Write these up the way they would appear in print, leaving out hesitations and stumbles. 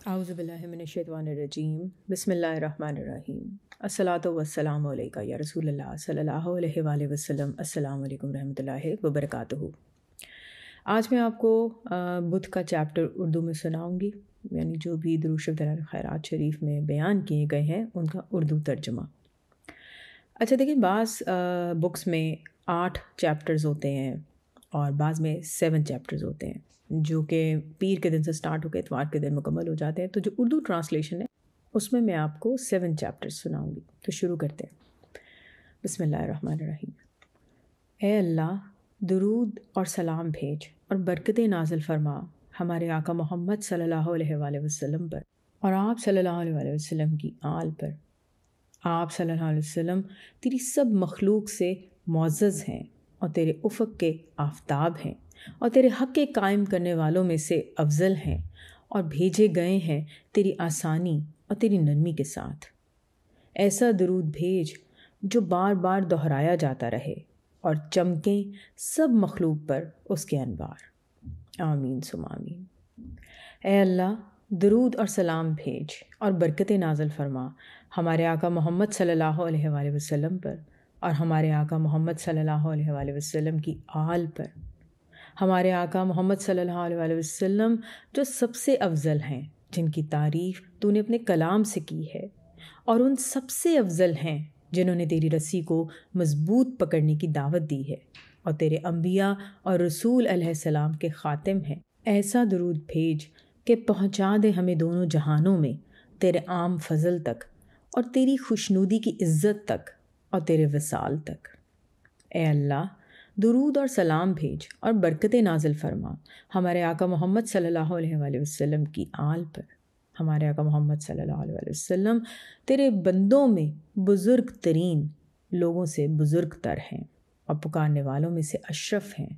اعوذ باللہ من الشیطان الرجیم بسم اللہ الرحمن الرحیم الصلاۃ والسلام علیکہ یا رسول اللہ صلی اللہ علیہ وآلہ وسلم۔ السلام علیکم رحمۃ اللہ وبرکاتہ۔ آج میں آپ کو بدھ کا چیپٹر اردو میں سناؤں گی، یعنی جو بھی درود شریف دلائل خیرات شریف میں بیان کیے گئے ہیں ان کا اردو ترجمہ۔ اچھا دیکھیں، بعض بکس میں 8 چیپٹرز ہوتے ہیں اور بعض میں 7 چیپٹرز ہوتے ہیں، جو کہ پیر کے دن سے سٹارٹ ہو کے اتوار کے دن مکمل ہو جاتے ہیں۔ تو جو اردو ٹرانسلیشن ہے اس میں آپ کو 7 چیپٹرز سناؤں گی۔ تو شروع کرتے ہیں۔ بسم اللہ الرحمن الرحیم۔ اے اللہ، درود اور سلام بھیج اور برکتیں نازل فرما ہمارے آقا محمد صلی اللہ علیہ وآلہ وسلم پر اور آپ صلی اللہ علیہ وآلہ وسلم کی آل پر۔ آپ صلی اللہ علیہ وسلم تیری سب مخلوق سے معزز ہیں اور تیرے افق کے آفتاب ہیں اور تیرے حق کے قائم کرنے والوں میں سے افضل ہیں اور بھیجے گئے ہیں تیری آسانی اور تیری نرمی کے ساتھ۔ ایسا درود بھیج جو بار بار دہرایا جاتا رہے اور چمکیں سب مخلوق پر اس کے انوار۔ آمین ثم آمین۔ اے اللہ، درود اور سلام بھیج اور برکتیں نازل فرما ہمارے آقا محمد صلی اللہ علیہ وآلہ وسلم پر اور ہمارے آقا محمد صلی اللہ علیہ وآلہ وسلم کی آل پر۔ ہمارے آقا محمد صلی اللہ علیہ وآلہ وسلم جو سب سے افضل ہیں، جن کی تعریف تو نے اپنے کلام سے کی ہے، اور ان سب سے افضل ہیں جنہوں نے تیری رسی کو مضبوط پکڑنے کی دعوت دی ہے اور تیرے انبیاء اور رسول علیہ السلام کے خاتم ہیں۔ ایسا درود بھیج کہ پہنچا دے ہمیں دونوں جہانوں میں تیرے عام فضل تک اور تیری خوشنودی کی عزت تک اور تیرے وصال تک۔ اے اللہ، درود اور سلام بھیج اور برکتیں نازل فرما ہمارے آقا محمد صلی اللہ علیہ وآلہ وسلم کی آل پر۔ ہمارے آقا محمد صلی اللہ علیہ وآلہ وسلم تیرے بندوں میں بزرگ ترین لوگوں سے بزرگ تر ہیں اور پکارنے والوں میں سے اشرف ہیں،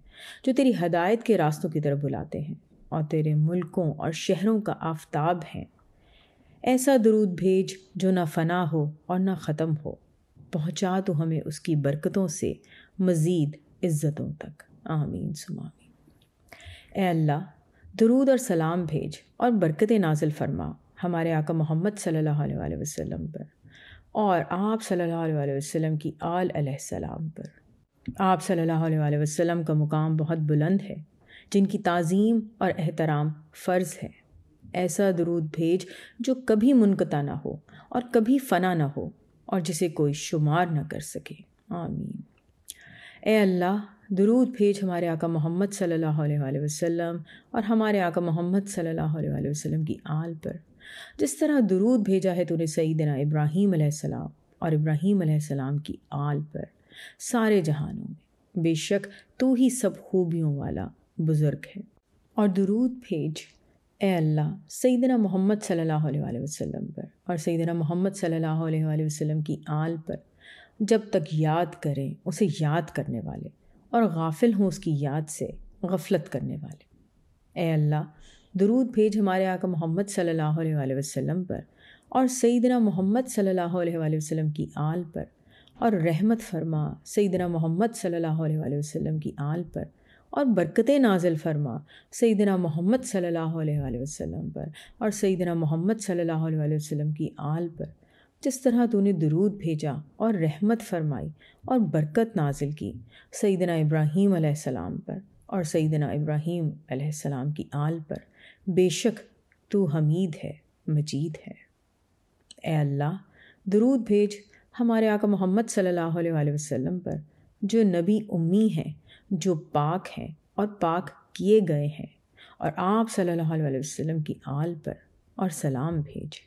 جو تیری ہدایت کے راستوں کی طرف بلاتے ہیں اور تیرے ملکوں اور شہروں کا آفتاب ہیں۔ ایسا درود بھیج جو نہ فنا ہو اور نہ ختم ہو، پہنچا تو ہمیں اس کی برکتوں سے مزید عزتوں تک۔ آمین ثم آمین۔ اے اللہ، درود اور سلام بھیج اور برکتیں نازل فرما ہمارے آقا محمد صلی اللہ علیہ وآلہ وسلم پر اور آپ صلی اللہ علیہ وآلہ وسلم کی آل علیہ السلام پر۔ آپ صلی اللہ علیہ وآلہ وسلم کا مقام بہت بلند ہے، جن کی تعظیم اور احترام فرض ہے۔ ایسا درود بھیج جو کبھی منقطع نہ ہو اور کبھی فنا نہ ہو اور جسے کوئی شمار نہ کر سکے۔ آمین۔ اے اللہ، درود بھیج ہمارے آقا محمد صلی اللہ علیہ وآلہ وسلم اور ہمارے آقا محمد صلی اللہ علیہ وآلہ وسلم کی آل پر، جس طرح درود بھیجا ہے تو نے سیدنا ابراہیم علیہ السلام اور ابراہیم علیہ السلام کی آل پر سارے جہانوں میں۔ بے شک تو ہی سب خوبیوں والا بزرگ ہے۔ اور درود بھیج اے اللہ سیدنا محمد صلی اللہ علیہ وآلہ وسلم پر اور سیدنا محمد صلی اللہ علیہ وآلہ وسلم کی آل پر، جب تک یاد کریں اسے یاد کرنے والے اور غافل ہوں اس کی یاد سے غفلت کرنے والے۔ اے اللہ، درود بھیج ہمارے آقا محمد صلی اللہ علیہ وآلہ وسلم پر اور سیدنا محمد صلی اللہ علیہ وآلہ وسلم کی آل پر، اور رحمت فرما سیدنا محمد صلی اللہ علیہ وآلہ وسلم کی آل پر، اور برکتیں نازل فرما سیدنا محمد صلی اللہ علیہ وآلہ وسلم پر اور سیدنا محمد صلی اللہ علیہ وآلہ وسلم کی آل پر، جس طرح تو نے درود بھیجا اور رحمت فرمائی اور برکت نازل کی سیدنا ابراہیم علیہ السلام پر اور سیدنا ابراہیم علیہ السلام کی آل پر۔ بے شک تو حمید ہے، مجید ہے۔ اے اللہ، درود بھیج ہمارے آقا محمد صلی اللہ علیہ وآلہ وسلم پر، جو نبی امی ہیں، جو پاک ہیں اور پاک کیے گئے ہیں، اور آپ صلی اللہ علیہ وسلم کی آل پر، اور سلام بھیج۔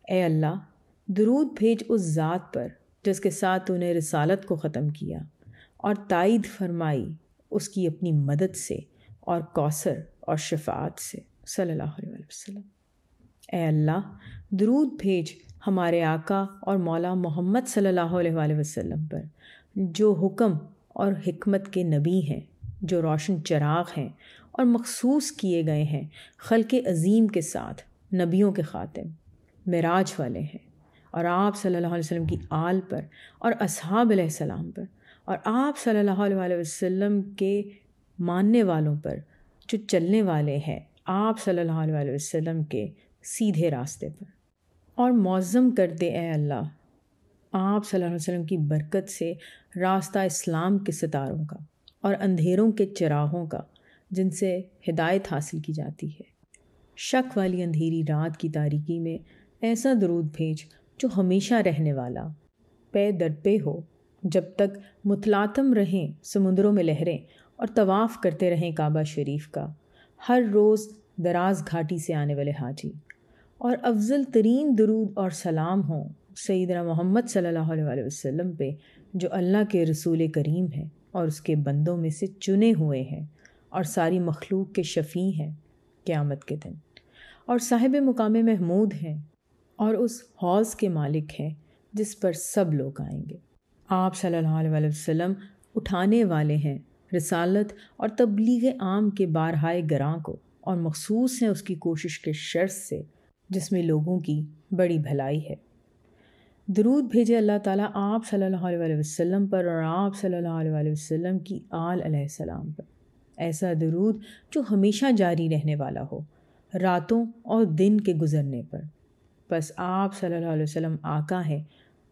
اے اللہ، درود بھیج اس ذات پر جس کے ساتھ تو نے رسالت کو ختم کیا اور تائید فرمائی اس کی اپنی مدد سے اور کوثر اور شفاعت سے، صلی اللہ علیہ وسلم۔ اے اللہ، درود بھیج ہمارے آقا اور مولا محمد صلی اللہ علیہ وآلہ وسلم پر، جو حکم اور حکمت کے نبی ہیں، جو روشن چراغ ہیں اور مخصوص کیے گئے ہیں خلق عظیم کے ساتھ، نبیوں کے خاتم، معراج والے ہیں، اور آپ صلی اللہ علیہ وسلم کی آل پر اور اصحاب علیہ السلام پر، اور آپ صلی اللہ علیہ وسلم کے ماننے والوں پر، جو چلنے والے ہیں آپ صلی اللہ علیہ وسلم کے سیدھے راستے پر، اور معظم کر دے اے اللہ آپ صلی اللہ علیہ وسلم کی برکت سے راستہ اسلام کے ستاروں کا اور اندھیروں کے چراغوں کا، جن سے ہدایت حاصل کی جاتی ہے۔ شک والی اندھیری رات کی تاریکی میں ایسا درود بھیج جو ہمیشہ رہنے والا، پے در پے ہو، جب تک متلاطم رہیں سمندروں میں لہریں اور طواف کرتے رہیں کعبہ شریف کا، ہر روز دراز گھاٹی سے آنے والے حاجی۔ اور افضل ترین درود اور سلام ہوں سیدنا محمد صلی اللہ علیہ وسلم پہ، جو اللہ کے رسول کریم ہیں اور اس کے بندوں میں سے چنے ہوئے ہیں اور ساری مخلوق کے شفیع ہیں قیامت کے دن، اور صاحب مقام محمود ہیں اور اس حوض کے مالک ہیں جس پر سب لوگ آئیں گے۔ آپ صلی اللہ علیہ وسلم اٹھانے والے ہیں رسالت اور تبلیغ عام کے بارہائے گراں کو، اور مخصوص ہیں اس کی کوشش کے شرط سے جس میں لوگوں کی بڑی بھلائی ہے۔ درود بھیجے اللہ تعالیٰ آپ صلی اللہ علیہ وسلم پر اور آپ صلی اللہ علیہ وسلم کی آل علیہ السلام پر، ایسا درود جو ہمیشہ جاری رہنے والا ہو راتوں اور دن کے گزرنے پر۔ بس آپ صلی اللہ علیہ وسلم آقا ہیں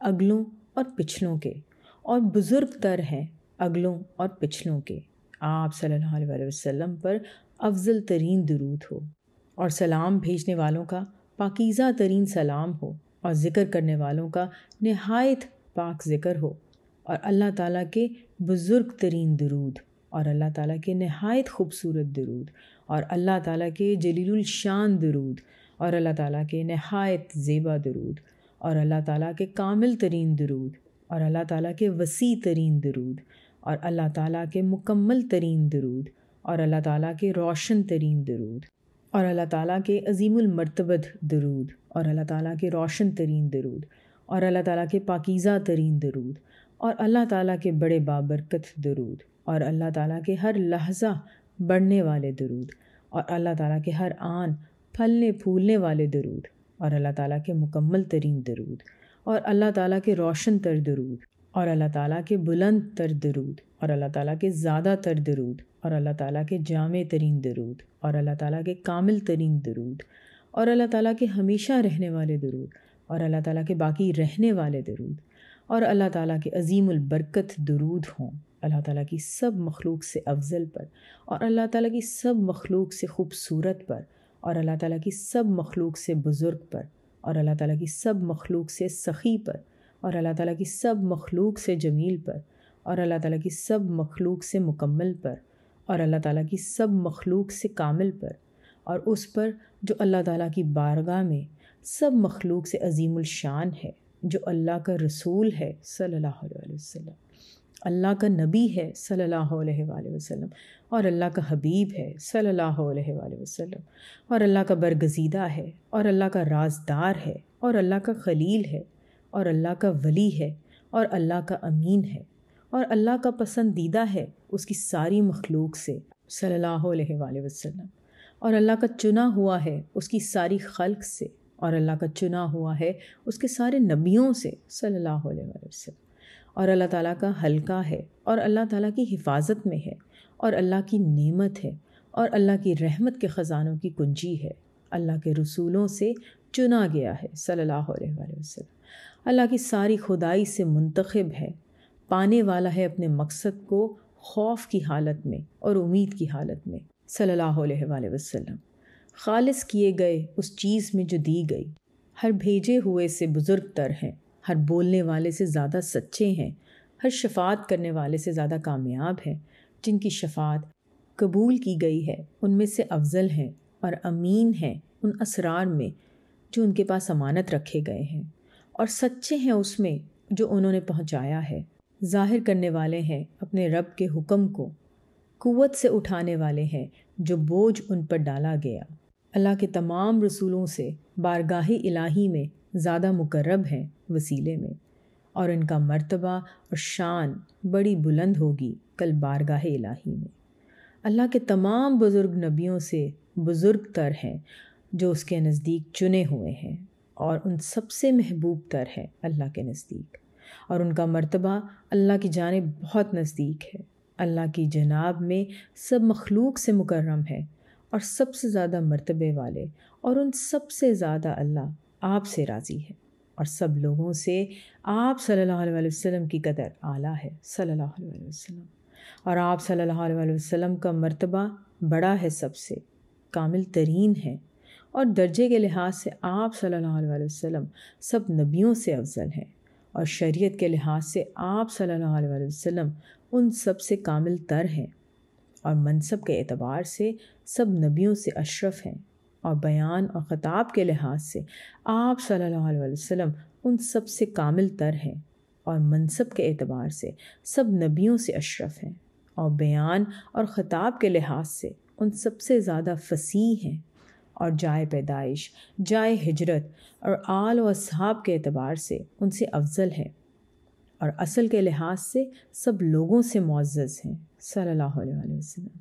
اگلوں اور پچھلوں کے، اور بزرگ تر ہیں اگلوں اور پچھلوں کے۔ آپ صلی اللہ علیہ وسلم پر افضل ترین درود ہو، اور سلام بھیجنے والوں کا پاکیزہ ترین سلام ہو، اور ذکر کرنے والوں کا نہایت پاک ذکر ہو، اور اللہ تعالیٰ کے بزرگ ترین درود، اور اللہ تعالیٰ کے نہایت خوبصورت درود، اور اللہ تعالیٰ کے جلیل الشان درود، اور اللہ تعالیٰ کے نہایت زیبا درود، اور اللہ تعالیٰ کے کامل ترین درود، اور اللہ تعالیٰ کے وسیع ترین درود، اور اللہ تعالیٰ کے مکمل ترین درود، اور اللہ تعالیٰ کے روشن ترین درود، اور اللہ تعالیٰ کے عظیم المرتبت درود، اور اللہ تعالیٰ کے روشن ترین درود، اور اللہ تعالیٰ کے پاکیزہ ترین درود، اور اللہ تعالیٰ کے بڑے بابرکت درود، اور اللہ تعالیٰ کے ہر لحظہ بڑھنے والے درود، اور اللہ تعالیٰ کے ہر آن پھلنے پھولنے والے درود، اور اللہ تعالیٰ کے مکمل ترین درود، اور اللہ تعالیٰ کے روشن تر درود، اور اللہ تعالیٰ کے بلند تر درود، اور اللہ تعالیٰ کے زیادہ تر درود، اور اللہ تعالیٰ کے جامع ترین درود، اور اللہ تعالیٰ کے کامل ترین درود، اور اللہ تعالیٰ کے ہمیشہ رہنے والے درود، اور اللہ تعالیٰ کے باقی رہنے والے درود، اور اللہ تعالیٰ کے عظیم البرکت درود ہوں اللہ تعالیٰ کی سب مخلوق سے افضل پر، اور اللہ تعالیٰ کی سب مخلوق سے خوبصورت پر، اور اللہ تعالیٰ کی سب مخلوق سے بزرگ پر، اور اللہ تعالیٰ کی سب مخلوق سے سخی پر، اور اللہ تعالیٰ کی سب مخلوق سے جمیل پر، اور اللہ تعالیٰ کی سب مخلوق سے مکمل پر، اور اللہ تعالیٰ کی سب مخلوق سے کامل پر، اور اس پر جو اللہ تعالیٰ کی بارگاہ میں سب مخلوق سے عظیم الشان ہے، جو اللہ کا رسول ہے صلی اللہ علیہ وسلم، اللہ کا نبی ہے صلی اللہ علیہ وآلہ وسلم، اور اللہ کا حبیب ہے صلی اللہ علیہ وآلہ وسلم، اور اللہ کا برگزیدہ ہے، اور اللہ کا رازدار ہے، اور اللہ کا خلیل ہے، اور اللہ کا ولی ہے، اور اللہ کا امین ہے، اور اللہ کا پسندیدہ ہے اس کی ساری مخلوق سے صلی اللہ علیہ وآلہ وسلم، اور اللہ کا چنا ہوا ہے اس کی ساری خلق سے، اور اللہ کا چنا ہوا ہے اس کے سارے نبیوں سے صلی اللہ علیہ وآلہ وسلم، اور اللہ تعالیٰ کا حلقہ ہے، اور اللہ تعالیٰ کی حفاظت میں ہے، اور اللہ کی نعمت ہے، اور اللہ کی رحمت کے خزانوں کی کنجی ہے، اللہ کے رسولوں سے چنا گیا ہے صلی اللہ علیہ وآلہ وسلم، اللہ کی ساری خدائی سے منتخب ہے، پانے والا ہے اپنے مقصد کو خوف کی حالت میں اور امید کی حالت میں صلی اللہ علیہ وآلہ وسلم، خالص کیے گئے اس چیز میں جو دی گئی، ہر بھیجے ہوئے سے بزرگ تر ہیں، ہر بولنے والے سے زیادہ سچے ہیں، ہر شفاعت کرنے والے سے زیادہ کامیاب ہیں، جن کی شفاعت قبول کی گئی ہے ان میں سے افضل ہیں، اور امین ہیں ان اسرار میں جو ان کے پاس امانت رکھے گئے ہیں، اور سچے ہیں اس میں جو انہوں نے پہنچایا ہے، ظاہر کرنے والے ہیں اپنے رب کے حکم کو، قوت سے اٹھانے والے ہیں جو بوجھ ان پر ڈالا گیا، اللہ کے تمام رسولوں سے بارگاہ الہی میں زیادہ مقرب ہیں وسیلے میں، اور ان کا مرتبہ اور شان بڑی بلند ہوگی کل بارگاہ الہی میں۔ اللہ کے تمام بزرگ نبیوں سے بزرگ تر ہیں جو اس کے نزدیک چنے ہوئے ہیں، اور ان سب سے محبوب تر ہے اللہ کے نزدیک، اور ان کا مرتبہ اللہ کی جانب بہت نزدیک ہے، اللہ کی جناب میں سب مخلوق سے مکرم ہے، اور سب سے زیادہ مرتبے والے، اور ان سب سے زیادہ اللہ آپ سے راضی ہے، اور سب لوگوں سے آپ صلی اللہ علیہ وسلم کی قدر اعلیٰ ہے صلی اللہ علیہ وسلم، اور آپ صلی اللہ علیہ وسلم کا مرتبہ بڑا ہے، سب سے کامل ترین ہے، اور درجے کے لحاظ سے آپ صلی اللہ علیہ وسلم سب نبیوں سے افضل ہیں، اور شریعت کے لحاظ سے آپ صلی اللہ علیہ وسلم ان سب سے کامل تر ہیں، اور منصب کے اعتبار سے سب نبیوں سے اشرف ہیں، اور بیان اور خطاب کے لحاظ سے آپ صلی اللہ علیہ وسلم ان سب سے کامل تر ہیں، اور منصب کے اعتبار سے سب نبیوں سے اشرف ہیں، اور بیان اور خطاب کے لحاظ سے ان سب سے زیادہ فصیح ہیں، اور جائے پیدائش، جائے ہجرت اور آل و اصحاب کے اعتبار سے ان سے افضل ہے، اور اصل کے لحاظ سے سب لوگوں سے معزز ہیں صلی اللہ علیہ وسلم،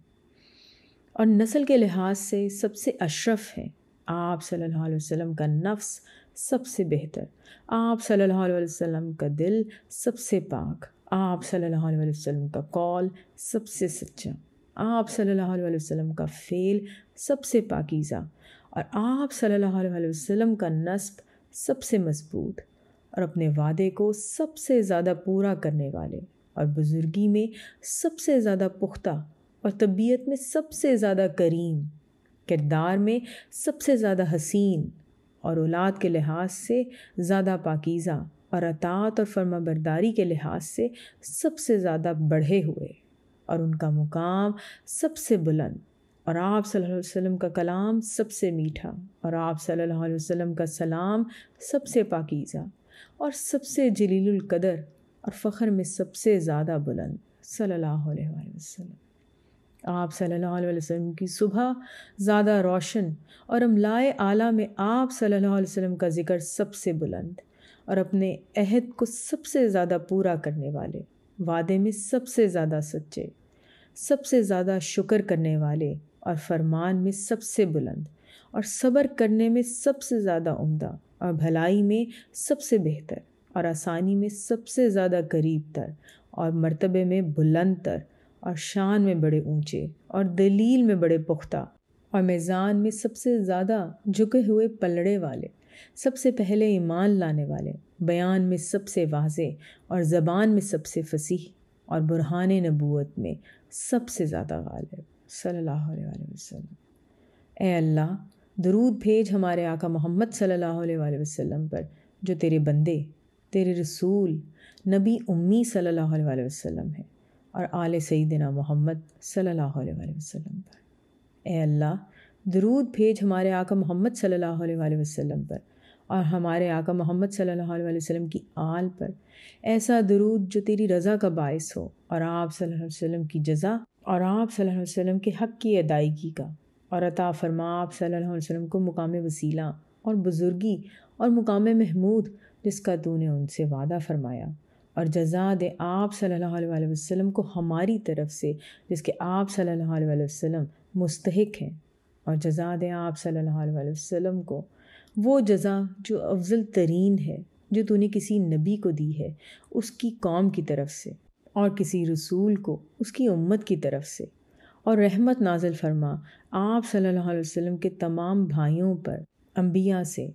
اور نسل کے لحاظ سے سب سے اشرف ہیں۔ آپ صلی اللہ علیہ وسلم کا نفس سب سے بہتر، آپ صلی اللہ علیہ وسلم کا دل سب سے پاک، آپ صلی اللہ علیہ وسلم کا قول سب سے سچا، آپ صلی اللہ علیہ وسلم کا فعل سب سے پاکیزہ، اور آپ صلی اللہ علیہ وسلم کا نسب سب سے مضبوط، اور اپنے وعدے کو سب سے زیادہ پورا کرنے والے، اور بزرگی میں سب سے زیادہ پختہ، اور طبیعت میں سب سے زیادہ کریم، کردار میں سب سے زیادہ حسین، اور اولاد کے لحاظ سے زیادہ پاکیزہ، اور اطاعت اور فرما برداری کے لحاظ سے سب سے زیادہ بڑھے ہوئے، اور ان کا مقام سب سے بلند، اور آپ صلی اللہ علیہ وسلم کا کلام سب سے میٹھا، اور آپ صلی اللہ علیہ وسلم کا سلام سب سے پاکیزہ، اور سب سے جلیل القدر، اور فخر میں سب سے زیادہ بلند صلی اللہ علیہ وسلم۔ آپ صلی اللہ علیہ وسلم کی صبح زیادہ روشن، اور املائے اعلیٰ میں آپ صلی اللہ علیہ وسلم کا ذکر سب سے بلند، اور اپنے عہد کو سب سے زیادہ پورا کرنے والے، وعدے میں سب سے زیادہ سچے، سب سے زیادہ شکر کرنے والے، اور فرمان میں سب سے بلند، اور صبر کرنے میں سب سے زیادہ عمدہ، اور بھلائی میں سب سے بہتر، اور آسانی میں سب سے زیادہ قریب تر، اور مرتبے میں بلند تر، اور شان میں بڑے اونچے، اور دلیل میں بڑے پختہ، اور میزان میں سب سے زیادہ جھکے ہوئے پلڑے والے، سب سے پہلے ایمان لانے والے، بیان میں سب سے واضح، اور زبان میں سب سے فصیح، اور برہان نبوت میں سب سے زیادہ غالب صلی اللہ علیہ وسلم۔ اے اللہ، درود بھیج ہمارے آقا محمد صلی اللہ علیہ وسلم پر، جو تیرے بندے، تیرے رسول، نبی امی صلی اللہ علیہ وسلم ہیں، اور آل سیدنا محمد صلی اللہ علیہ وسلم پر۔ اے اللہ، درود بھیج ہمارے آقا محمد صلی اللہ علیہ وسلم پر، اور ہمارے آقا محمد صلی اللہ علیہ وسلم کی آل پر، ایسا درود جو تیری رضا کا باعث ہو، اور آپ صلی اللہ علیہ وسلم کی جزا، اور آپ صلی اللہ علیہ وسلم کے حق کی ادائیگی کا، اور عطا فرما آپ صلی اللہ علیہ وسلم کو مقام وسیلہ اور بزرگی اور مقام محمود جس کا تو نے ان سے وعدہ فرمایا، اور جزا دے آپ صلی اللہ علیہ وسلم کو ہماری طرف سے جس کے آپ صلی اللہ علیہ وسلم مستحق ہیں، اور جزا دے آپ صلی اللہ علیہ وسلم کو وہ جزا جو افضل ترین ہے، جو تو نے کسی نبی کو دی ہے اس کی قوم کی طرف سے، اور کسی رسول کو اس کی امت کی طرف سے، اور رحمت نازل فرما آپ صلی اللہ علیہ وسلم کے تمام بھائیوں پر، انبیاء سے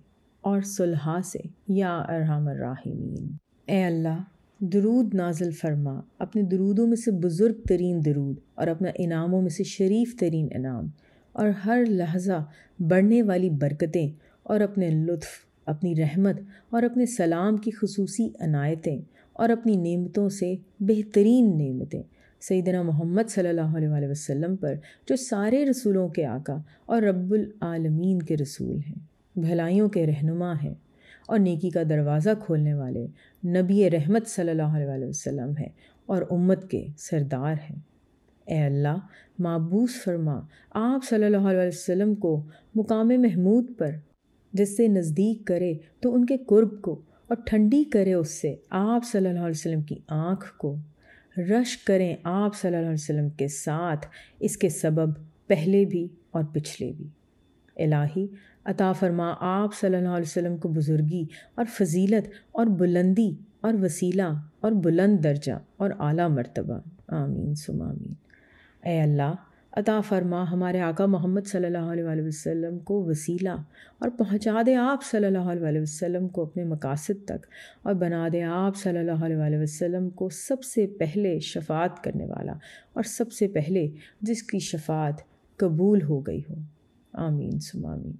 اور صلحاء سے، یا ارحم الراحمین۔ اے اللہ، درود نازل فرما اپنے درودوں میں سے بزرگ ترین درود، اور اپنا انعاموں میں سے شریف ترین انعام، اور ہر لحظہ بڑھنے والی برکتیں، اور اپنے لطف، اپنی رحمت اور اپنے سلام کی خصوصی عنایتیں، اور اپنی نعمتوں سے بہترین نعمتیں سیدنا محمد صلی اللہ علیہ وسلم پر، جو سارے رسولوں کے آقا اور رب العالمین کے رسول ہیں، بھلائیوں کے رہنما ہیں، اور نیکی کا دروازہ کھولنے والے نبی رحمت صلی اللہ علیہ وسلم ہیں، اور امت کے سردار ہیں۔ اے اللہ، معبوس فرما آپ صلی اللہ علیہ وسلم کو مقام محمود پر، جس سے نزدیک کرے تو ان کے قرب کو، اور ٹھنڈی کرے اس سے آپ صلی اللہ علیہ وسلم کی آنکھ کو، رشک کریں آپ صلی اللہ علیہ وسلم کے ساتھ اس کے سبب پہلے بھی اور پچھلے بھی۔ الہی، عطا فرما آپ صلی اللہ علیہ وسلم کو بزرگی اور فضیلت اور بلندی اور وسیلہ اور بلند درجہ اور اعلیٰ مرتبہ، آمین ثم آمین۔ اے اللہ، عطا فرما ہمارے آقا محمد صلی اللہ علیہ وآلہ وسلم کو وسیلہ، اور پہنچا دے آپ صلی اللہ علیہ وآلہ وسلم کو اپنے مقاصد تک، اور بنا دے آپ صلی اللہ علیہ وآلہ وسلم کو سب سے پہلے شفاعت کرنے والا، اور سب سے پہلے جس کی شفاعت قبول ہو گئی ہو۔ آمین ثم آمین۔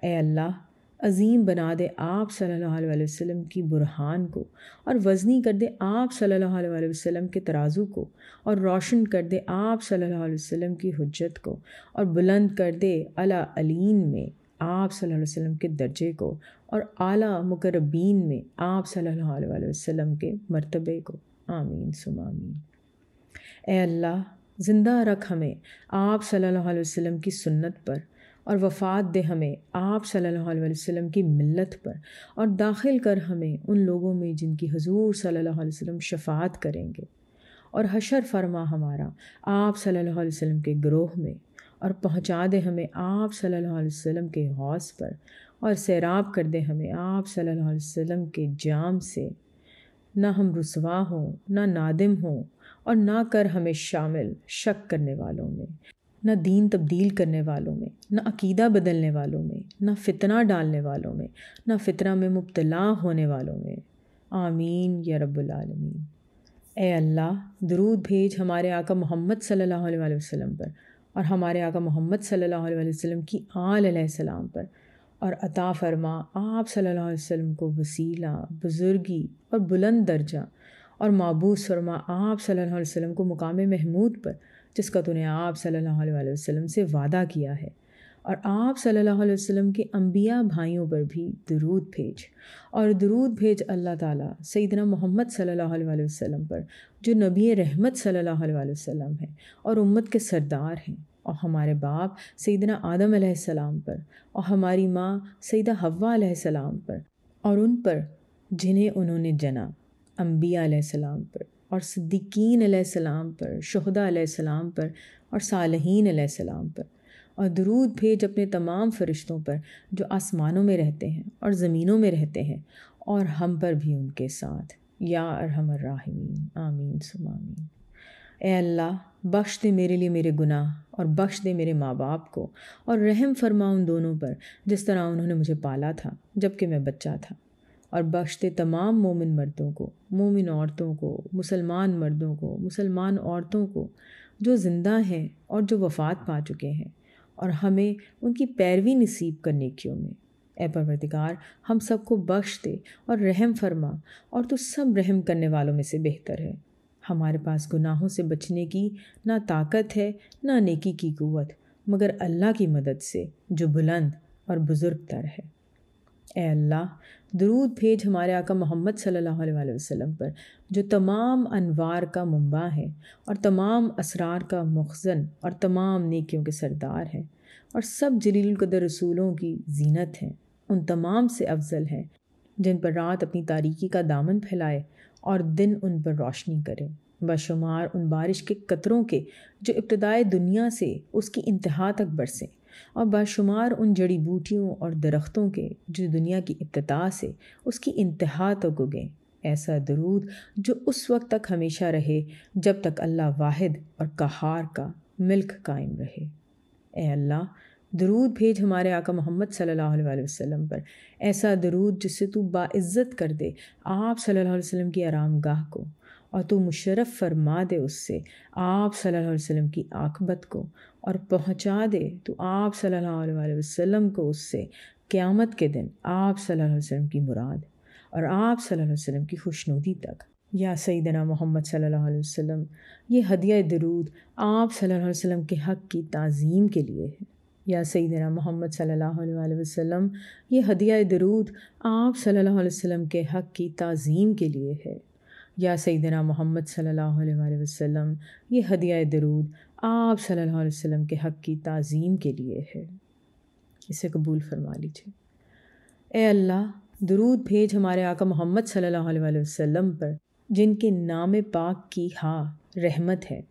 اے اللہ، عظیم بنا دے آپ صلی اللہ علیہ وآلہ وسلم کی برہان کو، اور وزنی کر دے آپ صلی اللہ علیہ وآلہ وسلم کے ترازو کو، اور روشن کر دے آپ صلی اللہ علیہ وسلم کی حجت کو، اور بلند کر دے اعلیٰ علین میں آپ صلی اللہ علیہ وسلم کے درجے کو، اور اعلیٰ مقربین میں آپ صلی اللہ علیہ وآلہ وسلم کے مرتبے کو۔ آمین ثم آمین۔ اے اللہ، زندہ رکھ ہمیں آپ صلی اللہ علیہ وسلم کی سنت پر، اور وفات دے ہمیں آپ صلی اللہ علیہ وسلم کی ملت پر، اور داخل کر ہمیں ان لوگوں میں جن کی حضور صلی اللہ علیہ وسلم شفاعت کریں گے، اور حشر فرما ہمارا آپ صلی اللہ علیہ وسلم کے گروہ میں، اور پہنچا دے ہمیں آپ صلی اللہ علیہ وسلم کے حوض پر، اور سیراب کر دے ہمیں آپ صلی اللہ علیہ وسلم کے جام سے، نہ ہم رسوا ہوں، نہ نادم ہوں، اور نہ کر ہمیں شامل شک کرنے والوں میں، نہ دین تبدیل کرنے والوں میں، نہ عقیدہ بدلنے والوں میں، نہ فتنہ ڈالنے والوں میں، نہ فتنہ میں مبتلا ہونے والوں میں۔ آمین یا رب العالمین۔ اے اللہ، درود بھیج ہمارے آقا محمد صلی اللہ علیہ وآلہ وسلم پر، اور ہمارے آقا محمد صلی اللہ علیہ وآلہ وسلم کی آل علیہ السلام پر، اور عطا فرما آپ صلی اللہ علیہ وسلم کو وسیلہ، بزرگی اور بلند درجہ، اور معبوس فرما آپ صلی اللہ علیہ وسلم کو مقام محمود پر، جس کا تو نے آپ صلی اللہ علیہ وآلہ وسلم سے وعدہ کیا ہے، اور آپ صلی اللہ علیہ وسلم کے انبیاء بھائیوں پر بھی درود بھیج، اور درود بھیج اللہ تعالیٰ سیدنا محمد صلی اللہ علیہ وآلہ وسلم پر، جو نبی رحمت صلی اللہ علیہ وآلہ وسلم ہیں اور امت کے سردار ہیں، اور ہمارے باپ سیدنا آدم علیہ السلام پر، اور ہماری ماں سیدہ حوا علیہ السلام پر، اور ان پر جنہیں انہوں نے جنا، انبیاء علیہ السلام پر، اور صدیقین علیہ السلام پر، شہداء علیہ السلام پر، اور صالحین علیہ السلام پر، اور درود بھیج اپنے تمام فرشتوں پر جو آسمانوں میں رہتے ہیں اور زمینوں میں رہتے ہیں، اور ہم پر بھی ان کے ساتھ، یا ارحم الراحمین۔ آمین ثم آمین۔ اے اللہ، بخش دے میرے لیے میرے گناہ، اور بخش دے میرے ماں باپ کو، اور رحم فرما ان دونوں پر جس طرح انہوں نے مجھے پالا تھا جب کہ میں بچہ تھا، اور بخش دے تمام مومن مردوں کو، مومن عورتوں کو، مسلمان مردوں کو، مسلمان عورتوں کو، جو زندہ ہیں اور جو وفات پا چکے ہیں، اور ہمیں ان کی پیروی نصیب کر نیکیوں میں۔ اے پروردگار، ہم سب کو بخش دے اور رحم فرما، اور تو سب رحم کرنے والوں میں سے بہتر ہے۔ ہمارے پاس گناہوں سے بچنے کی نہ طاقت ہے نہ نیکی کی قوت، مگر اللہ کی مدد سے جو بلند اور بزرگ تر ہے۔ اے اللہ، درود بھیج ہمارے آقا محمد صلی اللہ علیہ وآلہ وسلم پر، جو تمام انوار کا منبع ہیں، اور تمام اسرار کا مخزن، اور تمام نیکیوں کے سردار ہیں، اور سب جلیل القدر رسولوں کی زینت ہیں، ان تمام سے افضل ہیں جن پر رات اپنی تاریکی کا دامن پھیلائے اور دن ان پر روشنی کرے، بشمار ان بارش کے قطروں کے جو ابتدائے دنیا سے اس کی انتہا تک برسیں، اور بشمار ان جڑی بوٹیوں اور درختوں کے جو دنیا کی ابتدا سے اس کی انتہا تک اگیں۔ ایسا درود جو اس وقت تک ہمیشہ رہے جب تک اللہ واحد اور قہار کا ملک قائم رہے۔ اے اللہ، درود بھیج ہمارے آقا محمد صلی اللہ علیہ وآلہ وسلم پر، ایسا درود جس سے تو باعزت کر دے آپ صلی اللہ علیہ وسلم کی آرام گاہ کو، اور تو مشرف فرما دے اس سے آپ صلی اللہ علیہ وسلم کی عاقبت کو، اور پہنچا دے تو آپ صلی اللہ علیہ وسلم کو اس سے قیامت کے دن آپ صلی اللہ علیہ وسلم کی مراد، اور آپ صلی اللہ علیہ وسلم کی خوشنودی تک۔ یا سیدنا محمد صلی اللہ علیہ وسلم، یہ ہدیہ درود آپ صلی اللہ علیہ وسلم کے حق کی تعظیم کے لیے ہے۔ یا سیدنا محمد صلی اللہ علیہ وسلم، یہ ہدیہ درود آپ صلی اللہ علیہ وسلم کے حق کی تعظیم کے لیے ہے۔ یا سیدنا محمد صلی اللہ علیہ وسلم، یہ ہدیہ درود آپ صلی اللہ علیہ وسلم کے حق کی تعظیم کے لیے ہے۔ اسے قبول فرما لیجیے۔ اے اللہ، درود بھیج ہمارے آقا محمد صلی اللہ علیہ وسلم پر، جن کے نام پاک کی ہاں رحمت ہے،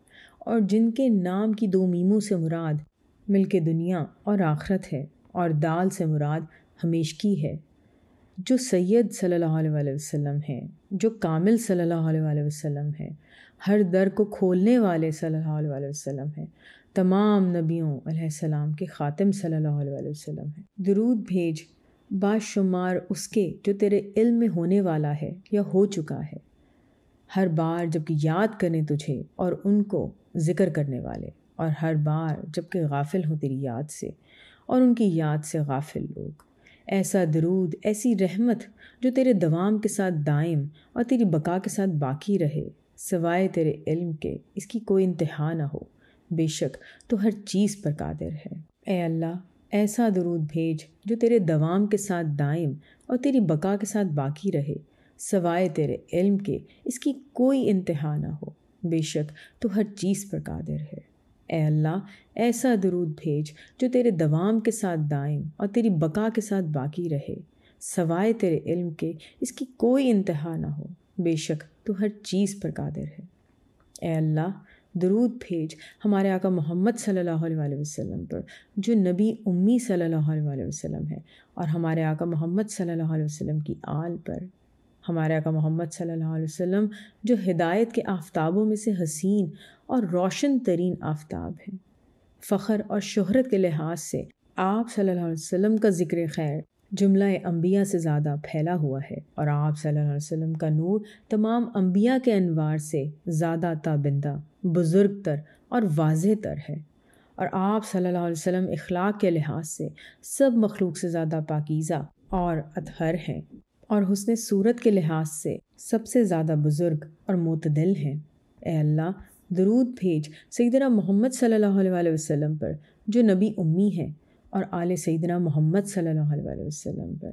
اور جن کے نام کی دو میموں سے مراد ملک دنیا اور آخرت ہے، اور دال سے مراد ہمیشگی ہے، جو سید صلی اللہ علیہ وسلم ہیں، جو کامل صلی اللہ علیہ وسلم ہیں، ہر در کو کھولنے والے صلی اللہ علیہ وسلم ہیں، تمام نبیوں علیہ السلام کے خاتم صلی اللہ علیہ وسلم ہیں۔ درود بھیج باشمار اس کے جو تیرے علم میں ہونے والا ہے یا ہو چکا ہے، ہر بار جب کہ یاد کریں تجھے اور ان کو ذکر کرنے والے، اور ہر بار جب کہ غافل ہوں تیری یاد سے اور ان کی یاد سے غافل لوگ۔ ایسا درود، ایسی رحمت جو تیرے دوام کے ساتھ دائم اور تیری بقا کے ساتھ باقی رہے، سوائے تیرے علم کے اس کی کوئی انتہا نہ ہو، بے شک تو ہر چیز پر قادر ہے۔ اے اللہ، ایسا درود بھیج جو تیرے دوام کے ساتھ دائم اور تیری بقا کے ساتھ باقی رہے، سوائے تیرے علم کے اس کی کوئی انتہا نہ ہو، بے شک تو ہر چیز پر قادر ہے۔ اے اللہ، ایسا درود بھیج جو تیرے دوام کے ساتھ دائم اور تیری بقا کے ساتھ باقی رہے، سوائے تیرے علم کے اس کی کوئی انتہا نہ ہو، بے شک تو ہر چیز پر قادر ہے۔ اے اللہ، درود بھیج ہمارے آقا محمد صلی اللہ علیہ وسلم پر جو نبی امی صلی اللہ علیہ وسلم ہے، اور ہمارے آقا محمد صلی اللہ علیہ وسلم کی آل پر، ہمارے آقا محمد صلی اللہ علیہ وسلم جو ہدایت کے آفتابوں میں سے حسین اور روشن ترین آفتاب ہیں۔ فخر اور شہرت کے لحاظ سے آپ صلی اللہ علیہ وسلم کا ذکر خیر جملہ انبیاء سے زیادہ پھیلا ہوا ہے، اور آپ صلی اللہ علیہ وسلم کا نور تمام انبیاء کے انوار سے زیادہ تابندہ، بزرگ تر اور واضح تر ہے، اور آپ صلی اللہ علیہ وسلم اخلاق کے لحاظ سے سب مخلوق سے زیادہ پاکیزہ اور اطہر ہیں، اور حسن صورت کے لحاظ سے سب سے زیادہ بزرگ اور معتدل ہیں۔ اے اللہ، درود بھیج سیدنا محمد صلی اللہ علیہ وسلم پر جو نبی امی ہیں، اور آل سیدنا محمد صلی اللہ علیہ وسلم پر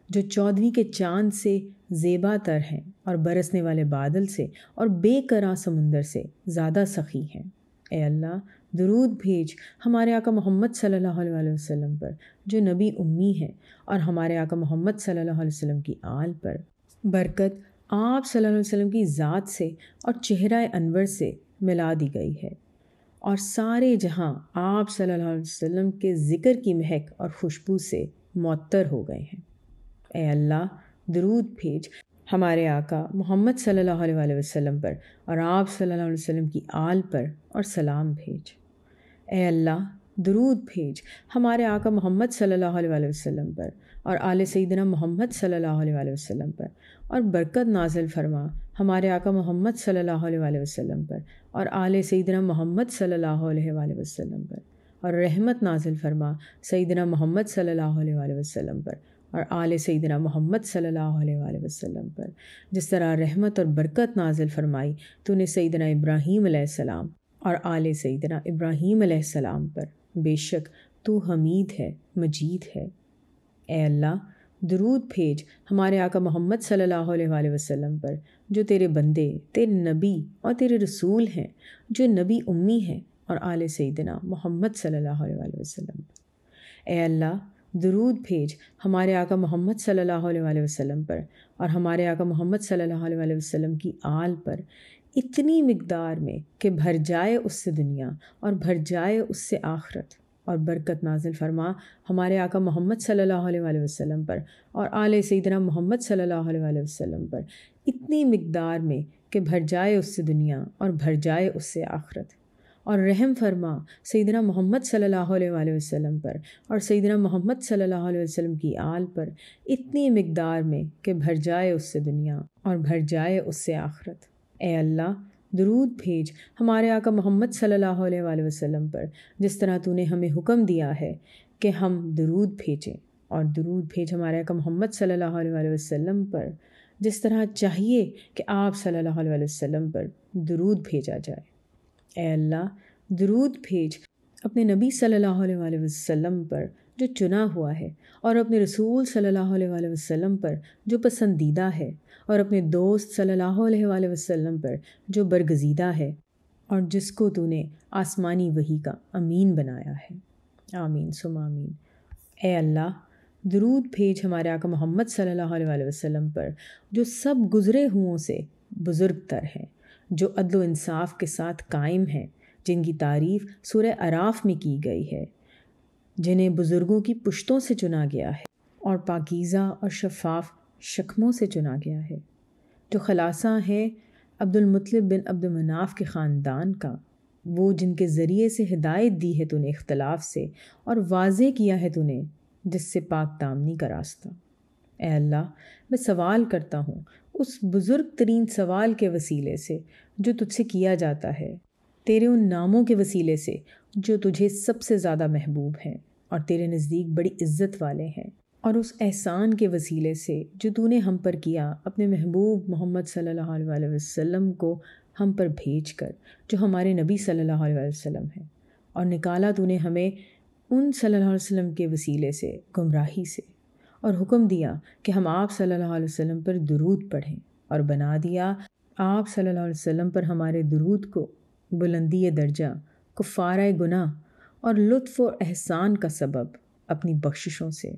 جو 14ویں کے چاند سے زیبا تر ہیں، اور برسنے والے بادل سے اور بے قرار سمندر سے زیادہ سخی ہیں۔ اے اللہ، درود بھیج ہمارے آقا محمد صلی اللہ علیہ وسلم پر جو نبی امی ہیں، اور ہمارے آقا محمد صلی اللہ علیہ وسلم کی آل پر۔ برکت آپ صلی اللہ علیہ وسلم کی ذات سے اور چہرہ انور سے ملا دی گئی ہے، اور سارے جہاں آپ صلی اللہ علیہ وسلم کے ذکر کی مہک اور خوشبو سے معطر ہو گئے ہیں۔ اے اللہ، درود بھیج ہمارے آقا محمد صلی اللہ علیہ وسلم پر اور آپ صلی اللہ علیہ وسلم کی آل پر، اور سلام بھیج۔ اے اللہ، درود بھیج ہمارے آقا محمد صلی اللہ علیہ وسلم پر اور آل سیدنا محمد صلی اللہ علیہ وسلم پر، اور برکت نازل فرما ہمارے آقا محمد صلی اللہ علیہ وسلم پر اور آل سیدنا محمد صلی اللہ علیہ وسلم پر، اور رحمت نازل فرما سیدنا محمد صلی اللہ علیہ وسلم پر اور آل سیدنا محمد صلی اللہ علیہ وسلم پر، جس طرح رحمت اور برکت نازل فرمائی تو نے سیدنا ابراہیم علیہ السلام اور آل سیدنا ابراہیم علیہ السلام پر، بے شک تو حمید ہے، مجید ہے۔ اے اللہ، درود بھیج ہمارے آقا محمد صلی اللہ علیہ وسلم پر جو تیرے بندے، تیرے نبی اور تیرے رسول ہیں، جو نبی امی ہیں، اور آل سیدنا محمد صلی اللہ علیہ وسلم پر۔ اے اللہ، درود بھیج ہمارے آقا محمد صلی اللہ علیہ وسلم پر اور ہمارے آقا محمد صلی اللہ علیہ وسلم کی آل پر اتنی مقدار میں کہ بھر جائے اس سے دنیا اور بھر جائے اس سے آخرت، اور برکت نازل فرما ہمارے آقا محمد صلی اللہ علیہ وسلم پر اور آل سیدنا محمد صلی اللہ علیہ وسلم پر اتنی مقدار میں کہ بھر جائے اس سے دنیا اور بھر جائے اس سے آخرت، اور رحم فرما سیدنا محمد صلی اللہ علیہ وسلم پر اور سیدنا محمد صلی اللہ علیہ وسلم کی آل پر اتنی مقدار میں کہ بھر جائے اس سے دنیا اور بھر جائے اس سے آخرت۔ اے اللہ، درود بھیج ہمارے آقا محمد صلی اللہ علیہ وسلم پر جس طرح تو نے ہمیں حکم دیا ہے کہ ہم درود بھیجیں، اور درود بھیج ہمارے آقا محمد صلی اللہ علیہ وسلم پر جس طرح چاہیے کہ آپ صلی اللہ علیہ وسلم پر درود بھیجا جائے۔ اے اللہ، درود بھیج اپنے نبی صلی اللہ علیہ وسلم پر جو چنا ہوا ہے، اور اپنے رسول صلی اللہ علیہ وسلم پر جو پسندیدہ ہے، اور اپنے دوست صلی اللہ علیہ وسلم پر جو برگزیدہ ہے، اور جس کو تو نے آسمانی وحی کا امین بنایا ہے۔ آمین ثم آمین۔ اے اللہ، درود بھیج ہمارے آقا محمد صلی اللہ علیہ وسلم پر جو سب گزرے ہوں سے بزرگ تر ہیں، جو عدل و انصاف کے ساتھ قائم ہیں، جن کی تعریف سورہ اعراف میں کی گئی ہے، جنہیں بزرگوں کی پشتوں سے چنا گیا ہے اور پاکیزہ اور شفاف شکموں سے چنا گیا ہے، جو خلاصہ ہے عبد المطلب بن عبد مناف کے خاندان کا، وہ جن کے ذریعے سے ہدایت دی ہے تو نے اختلاف سے، اور واضح کیا ہے تو نے جس سے پاک دامنی کا راستہ۔ اے اللہ، میں سوال کرتا ہوں اس بزرگ ترین سوال کے وسیلے سے جو تجھ سے کیا جاتا ہے، تیرے ان ناموں کے وسیلے سے جو تجھے سب سے زیادہ محبوب ہیں اور تیرے نزدیک بڑی عزت والے ہیں، اور اس احسان کے وسیلے سے جو تو نے ہم پر کیا اپنے محبوب محمد صلی اللہ علیہ وسلم کو ہم پر بھیج کر، جو ہمارے نبی صلی اللہ علیہ وسلم ہیں، اور نکالا تو نے ہمیں ان صلی اللہ علیہ وسلم کے وسیلے سے گمراہی سے، اور حکم دیا کہ ہم آپ صلی اللہ علیہ وسلم پر درود پڑھیں، اور بنا دیا آپ صلی اللہ علیہ وسلم پر ہمارے درود کو بلندی درجہ، کفارہ گناہ اور لطف و احسان کا سبب اپنی بخششوں سے۔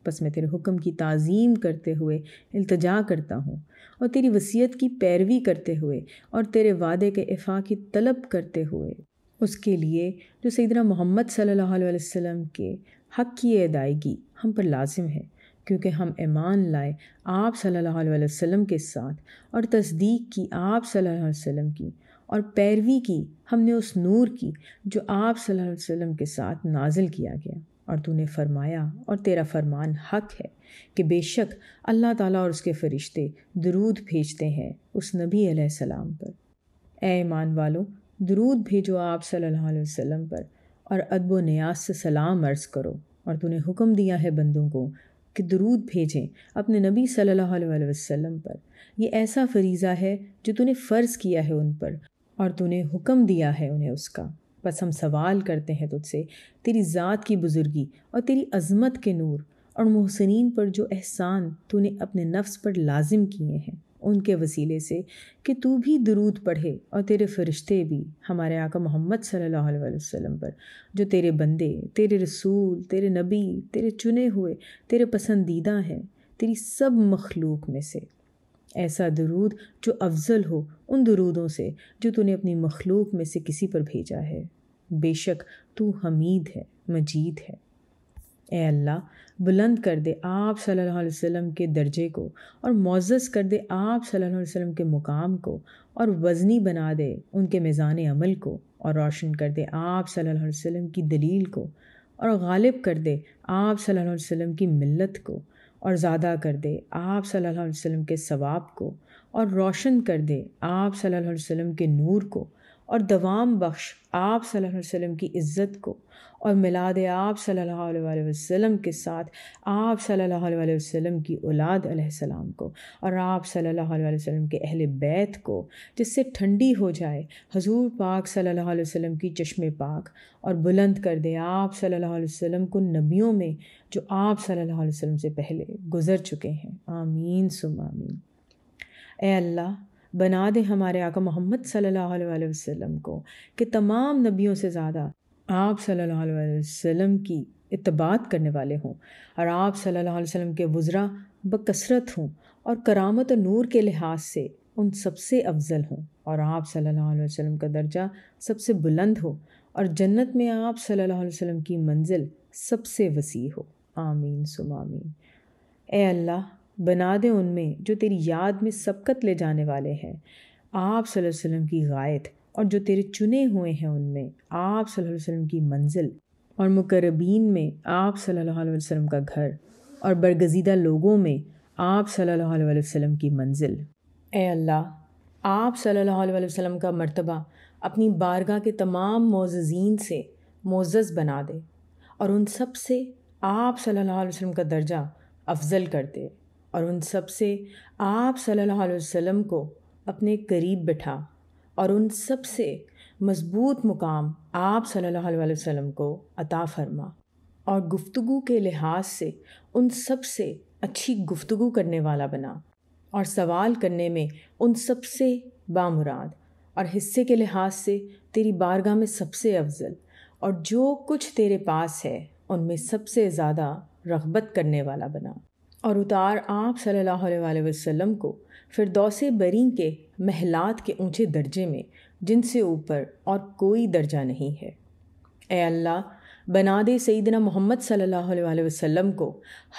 بس میں تیرے حکم کی تعظیم کرتے ہوئے التجا کرتا ہوں، اور تیری وصیت کی پیروی کرتے ہوئے، اور تیرے وعدے کے افاع کی طلب کرتے ہوئے، اس کے لیے جو سیدنا محمد صلی اللہ علیہ وسلم کے حق کی ادائیگی ہم پر لازم ہے، کیونکہ ہم ایمان لائے آپ صلی اللہ علیہ وسلم کے ساتھ، اور تصدیق کی آپ صلی اللہ علیہ وسلم کی، اور پیروی کی ہم نے اس نور کی جو آپ صلی اللہ علیہ وسلم کے ساتھ نازل کیا گیا۔ اور تو نے فرمایا، اور تیرا فرمان حق ہے، کہ بے شک اللہ تعالیٰ اور اس کے فرشتے درود بھیجتے ہیں اس نبی علیہ السلام پر۔ اے ایمان والو، درود بھیجو آپ صلی اللہ علیہ وسلم پر، اور ادب و نیاز سے سلام عرض کرو۔ اور تو نے حکم دیا ہے بندوں کو کہ درود بھیجیں اپنے نبی صلی اللہ علیہ وسلم پر۔ یہ ایسا فریضہ ہے جو تو نے فرض کیا ہے ان پر، اور تو نے حکم دیا ہے انہیں اس کا۔ بس ہم سوال کرتے ہیں تجھ سے تیری ذات کی بزرگی اور تیری عظمت کے نور اور محسنین پر جو احسان تو نے اپنے نفس پر لازم کیے ہیں، ان کے وسیلے سے کہ تو بھی درود پڑھے اور تیرے فرشتے بھی ہمارے آقا محمد صلی اللہ علیہ وسلم پر، جو تیرے بندے، تیرے رسول، تیرے نبی، تیرے چنے ہوئے، تیرے پسندیدہ ہیں تیری سب مخلوق میں سے۔ ایسا درود جو افضل ہو ان درودوں سے جو تو نے اپنی مخلوق میں سے کسی پر بھیجا ہے۔ بے شک تو حمید ہے، مجید ہے۔ اے اللہ، بلند کر دے آپ صلی اللہ علیہ وسلم کے درجے کو، اور معزز کر دے آپ صلی اللہ علیہ وسلم کے مقام کو، اور وزنی بنا دے ان کے میزان عمل کو، اور روشن کر دے آپ صلی اللہ علیہ وسلم کی دلیل کو، اور غالب کر دے آپ صلی اللہ علیہ وسلم کی ملت کو، اور زیادہ کر دے آپ صلی اللہ علیہ وسلم کے ثواب کو، اور روشن کر دے آپ صلی اللہ علیہ وسلم کے نور کو، اور دوام بخش آپ صلی اللہ علیہ وسلم کی عزت کو، اور ملا دے آپ صلی اللہ علیہ وسلم کے ساتھ آپ صلی اللہ علیہ وسلم کی اولاد علیہ السلام کو، اور آپ صلی اللہ علیہ وسلم کے اہل بیت کو، جس سے ٹھنڈی ہو جائے حضور پاک صلی اللہ علیہ وسلم کی چشم پاک، اور بلند کر دے آپ صلی اللہ علیہ وسلم کو نبیوں میں جو آپ صلی اللہ علیہ وسلم سے پہلے گزر چکے ہیں۔ آمین ثم آمین۔ اے اللہ، بنا دے ہمارے آقا محمد صلی اللہ علیہ وسلم کو کہ تمام نبیوں سے زیادہ آپ صلی اللہ علیہ وسلم کی اتباعت کرنے والے ہوں، اور آپ صلی اللہ علیہ وسلم کے وزراء بکثرت ہوں، اور کرامت و نور کے لحاظ سے ان سب سے افضل ہوں، اور آپ صلی اللہ علیہ وسلم کا درجہ سب سے بلند ہو، اور جنت میں آپ صلی اللہ علیہ وسلم کی منزل سب سے وسیع ہو۔ آمین ثم آمین۔ اے اللہ، بنا دے ان میں جو تیری یاد میں سبقت لے جانے والے ہیں آپ صلی اللہ علیہ وسلم کی غایت، اور جو تیرے چنے ہوئے ہیں ان میں آپ صلی اللہ علیہ وسلم کی منزل، اور مقربین میں آپ صلی اللہ علیہ وسلم کا گھر، اور برگزیدہ لوگوں میں آپ صلی اللہ علیہ وسلم کی منزل۔ اے اللہ، آپ صلی اللہ علیہ وسلم کا مرتبہ اپنی بارگاہ کے تمام معززین سے معزز بنا دے، اور ان سب سے آپ صلی اللہ علیہ وسلم کا درجہ افضل کر دے، اور ان سب سے آپ صلی اللہ علیہ وسلم کو اپنے قریب بٹھا، اور ان سب سے مضبوط مقام آپ صلی اللہ علیہ وسلم کو عطا فرما، اور گفتگو کے لحاظ سے ان سب سے اچھی گفتگو کرنے والا بنا، اور سوال کرنے میں ان سب سے بامراد، اور حصے کے لحاظ سے تیری بارگاہ میں سب سے افضل، اور جو کچھ تیرے پاس ہے ان میں سب سے زیادہ رغبت کرنے والا بنا، اور اتار آپ صلی اللہ علیہ وسلم کو فردوس بریں کے محلات کے اونچے درجے میں، جن سے اوپر اور کوئی درجہ نہیں ہے۔ اے اللہ، بنا دے سیدنا محمد صلی اللہ علیہ وسلم کو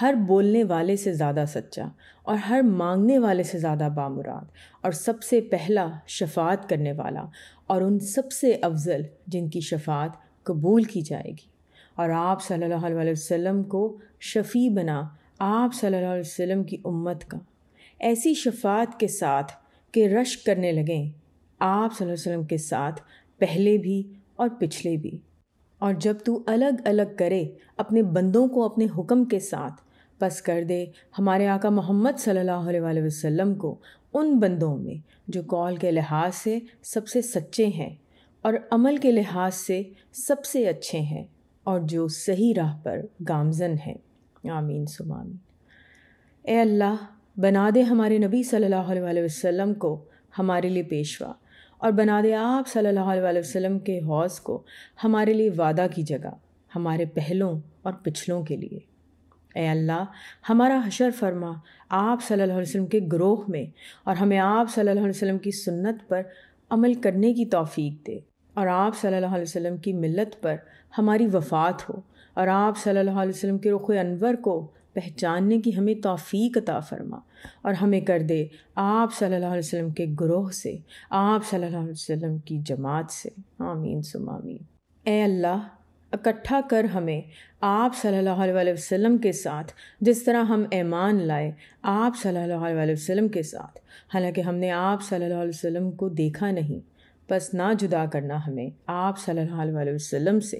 ہر بولنے والے سے زیادہ سچا اور ہر مانگنے والے سے زیادہ بامراد اور سب سے پہلا شفاعت کرنے والا اور ان سب سے افضل جن کی شفاعت قبول کی جائے گی، اور آپ صلی اللہ علیہ وسلم کو شفیع بنا آپ صلی اللہ علیہ وسلم کی امت کا ایسی شفاعت کے ساتھ کہ رشک کرنے لگیں آپ صلی اللہ علیہ وسلم کے ساتھ پہلے بھی اور پچھلے بھی، اور جب تو الگ الگ کرے اپنے بندوں کو اپنے حکم کے ساتھ، پس کر دے ہمارے آقا محمد صلی اللہ علیہ وسلم کو ان بندوں میں جو قول کے لحاظ سے سب سے سچے ہیں اور عمل کے لحاظ سے سب سے اچھے ہیں اور جو صحیح راہ پر گامزن ہیں۔ آمین ثم آمین۔ اے اللہ، بنا دے ہمارے نبی صلی اللہ علیہ وسلم کو ہمارے لیے پیشوا، اور بنا دے آپ صلی اللہ علیہ وسلم کے حوض کو ہمارے لیے وعدہ کی جگہ، ہمارے پہلوں اور پچھلوں کے لیے۔ اے اللہ، ہمارا حشر فرما آپ صلی اللہ علیہ وسلم کے گروہ میں، اور ہمیں آپ صلی اللہ علیہ وسلم کی سنت پر عمل کرنے کی توفیق دے، اور آپ صلی اللہ علیہ وسلم کی ملت پر ہماری وفات ہو، اور آپ صلی اللہ علیہ وسلم کے رخ انور کو پہچاننے کی ہمیں توفیق عطا فرما، اور ہمیں کر دے آپ صلی اللہ علیہ وسلم کے گروہ سے، آپ صلی اللہ علیہ وسلم کی جماعت سے۔ آمین ثم آمین۔ اے اللہ، اکٹھا کر ہمیں آپ صلی اللہ علیہ وسلم کے ساتھ جس طرح ہم ایمان لائے آپ صلی اللہ علیہ وسلم کے ساتھ، حالانکہ ہم نے آپ صلی اللہ علیہ وسلم کو دیکھا نہیں، بس نہ جدا کرنا ہمیں آپ صلی اللہ علیہ وسلم سے،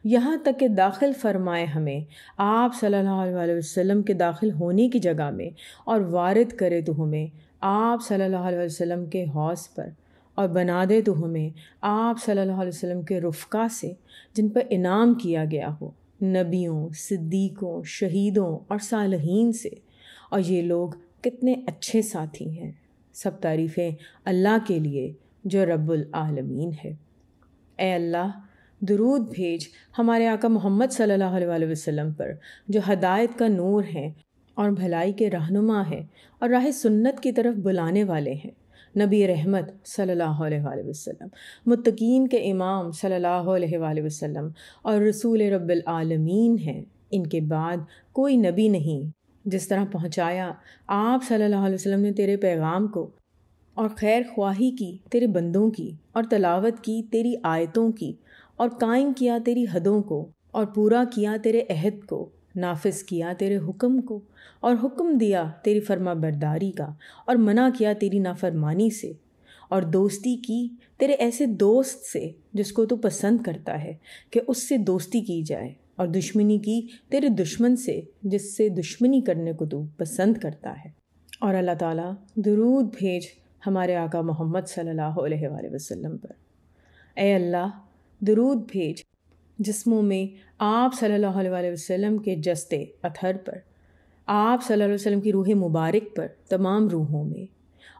یہاں تک کہ داخل فرمائے ہمیں آپ صلی اللہ علیہ وسلم کے داخل ہونے کی جگہ میں، اور وارد کرے تو ہمیں آپ صلی اللہ علیہ وسلم کے حوض پر، اور بنا دے تو ہمیں آپ صلی اللہ علیہ وسلم کے رفقا سے جن پر انعام کیا گیا ہو، نبیوں، صدیقوں، شہیدوں اور صالحین سے، اور یہ لوگ کتنے اچھے ساتھی ہیں۔ سب تعریفیں اللہ کے لیے جو رب العالمین ہے۔ اے اللہ، درود بھیج ہمارے آقا محمد صلی اللہ علیہ وسلم پر جو ہدایت کا نور ہیں اور بھلائی کے رہنما ہیں اور راہ سنت کی طرف بلانے والے ہیں، نبی رحمت صلی اللہ علیہ وسلم، متقین کے امام صلی اللہ علیہ وآلہ وسلم، اور رسول رب العالمین ہیں۔ ان کے بعد کوئی نبی نہیں جس طرح پہنچایا آپ صلی اللہ علیہ وسلم نے تیرے پیغام کو، اور خیر خواہی کی تیرے بندوں کی، اور تلاوت کی تیری آیتوں کی، اور قائم کیا تیری حدوں کو، اور پورا کیا تیرے عہد کو، نافذ کیا تیرے حکم کو، اور حکم دیا تیری فرما برداری کا، اور منع کیا تیری نافرمانی سے، اور دوستی کی تیرے ایسے دوست سے جس کو تو پسند کرتا ہے کہ اس سے دوستی کی جائے، اور دشمنی کی تیرے دشمن سے جس سے دشمنی کرنے کو تو پسند کرتا ہے۔ اور اللہ تعالیٰ درود بھیج ہمارے آقا محمد صلی اللہ علیہ وآلہ وسلم پر۔ اے اللہ، درود بھیج جسموں میں آپ صلی اللہ علیہ وآلہ وسلم کے جستے اطہر پر، آپ صلی اللہ علیہ وسلم کی روح مبارک پر تمام روحوں میں،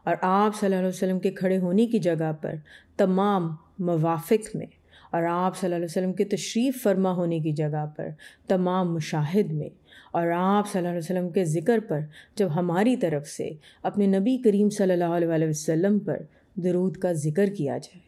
اور آپ صلی اللہ علیہ وسلم کے کھڑے ہونے کی جگہ پر تمام موافق میں، اور آپ صلی اللہ علیہ وسلم کے تشریف فرما ہونے کی جگہ پر تمام مشاہد میں، اور آپ صلی اللہ علیہ وسلم کے ذکر پر جب ہماری طرف سے اپنے نبی کریم صلی اللہ علیہ وسلم پر درود کا ذکر کیا جائے۔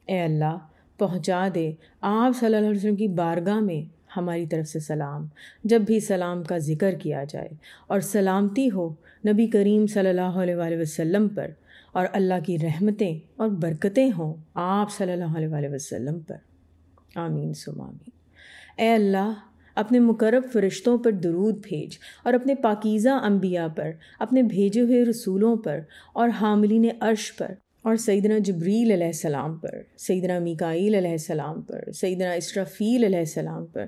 اے اللہ، پہنچا دے آپ صلی اللہ علیہ وسلم کی بارگاہ میں ہماری طرف سے سلام، جب بھی سلام کا ذکر کیا جائے، اور سلامتی ہو نبی کریم صلی اللہ علیہ وسلم پر، اور اللہ کی رحمتیں اور برکتیں ہوں آپ صلی اللہ علیہ وسلم پر۔ آمین ثم آمین۔ اے اللہ، اپنے مقرب فرشتوں پر درود بھیج، اور اپنے پاکیزہ انبیاء پر، اپنے بھیجے ہوئے رسولوں پر، اور حاملین عرش پر، اور سیدنا جبریل علیہ السلام پر، سیدنا میکائیل علیہ السلام پر، سیدنا اسرافیل علیہ السلام پر،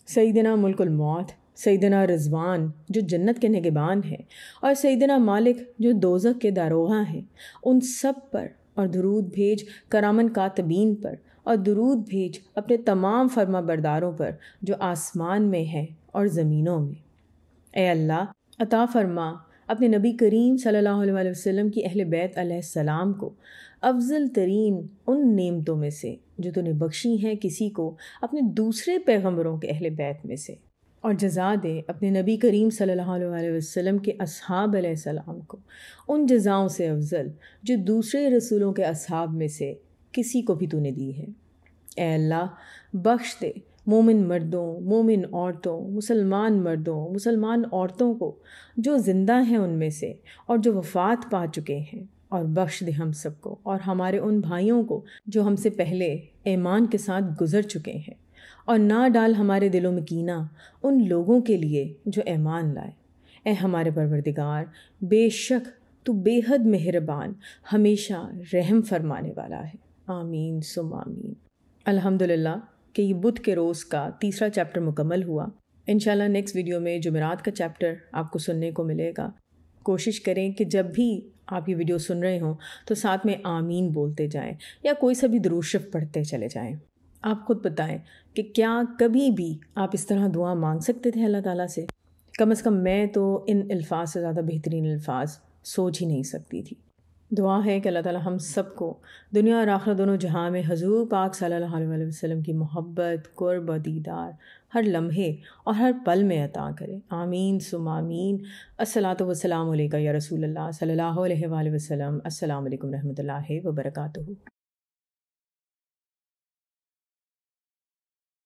سیدنا ملک الموت، سیدنا رضوان جو جنت کے نگہبان ہیں، اور سیدنا مالک جو دوزخ کے داروغہ ہیں، ان سب پر، اور درود بھیج کرامن کاتبین پر، اور درود بھیج اپنے تمام فرما برداروں پر جو آسمان میں ہیں اور زمینوں میں۔ اے اللہ، عطا فرما اپنے نبی کریم صلی اللہ علیہ وسلم کی اہل بیت علیہ السلام کو افضل ترین ان نعمتوں میں سے جو تو نے بخشی ہیں کسی کو اپنے دوسرے پیغمبروں کے اہل بیت میں سے، اور جزا دے اپنے نبی کریم صلی اللہ علیہ وسلم کے اصحاب علیہ السلام کو ان جزاؤں سے افضل جو دوسرے رسولوں کے اصحاب میں سے کسی کو بھی تو نے دی ہے۔ اے اللہ، بخش دے مومن مردوں، مومن عورتوں، مسلمان مردوں، مسلمان عورتوں کو جو زندہ ہیں ان میں سے اور جو وفات پا چکے ہیں، اور بخش دے ہم سب کو اور ہمارے ان بھائیوں کو جو ہم سے پہلے ایمان کے ساتھ گزر چکے ہیں، اور نہ ڈال ہمارے دلوں میں کینہ ان لوگوں کے لیے جو ایمان لائے۔ اے ہمارے پروردگار، بے شک تو بے حد مہربان، ہمیشہ رحم فرمانے والا ہے۔ آمین ثم آمین۔ الحمدللہ کہ یہ بدھ کے روز کا تیسرا چیپٹر مکمل ہوا۔ انشاءاللہ نیکسٹ ویڈیو میں جمعرات کا چیپٹر آپ کو سننے کو ملے گا۔ کوشش کریں کہ جب بھی آپ یہ ویڈیو سن رہے ہوں تو ساتھ میں آمین بولتے جائیں یا کوئی سا بھی درود شریف پڑھتے چلے جائیں۔ آپ خود بتائیں کہ کیا کبھی بھی آپ اس طرح دعا مانگ سکتے تھے اللہ تعالیٰ سے؟ کم از کم میں تو ان الفاظ سے زیادہ بہترین الفاظ سوچ ہی نہیں سکتی تھی۔ دعا ہے کہ اللہ تعالیٰ ہم سب کو دنیا اور آخرت دونوں جہاں میں حضور پاک صلی اللہ علیہ وسلم کی محبت، قرب و دیدار ہر لمحے اور ہر پل میں عطا کرے۔ آمین ثم آمین۔ الصلاۃ والسلام علیکہ یا رسول اللہ صلی اللہ علیہ وآلہ وسلم۔ السلام علیکم رحمۃ اللہ وبرکاتہ۔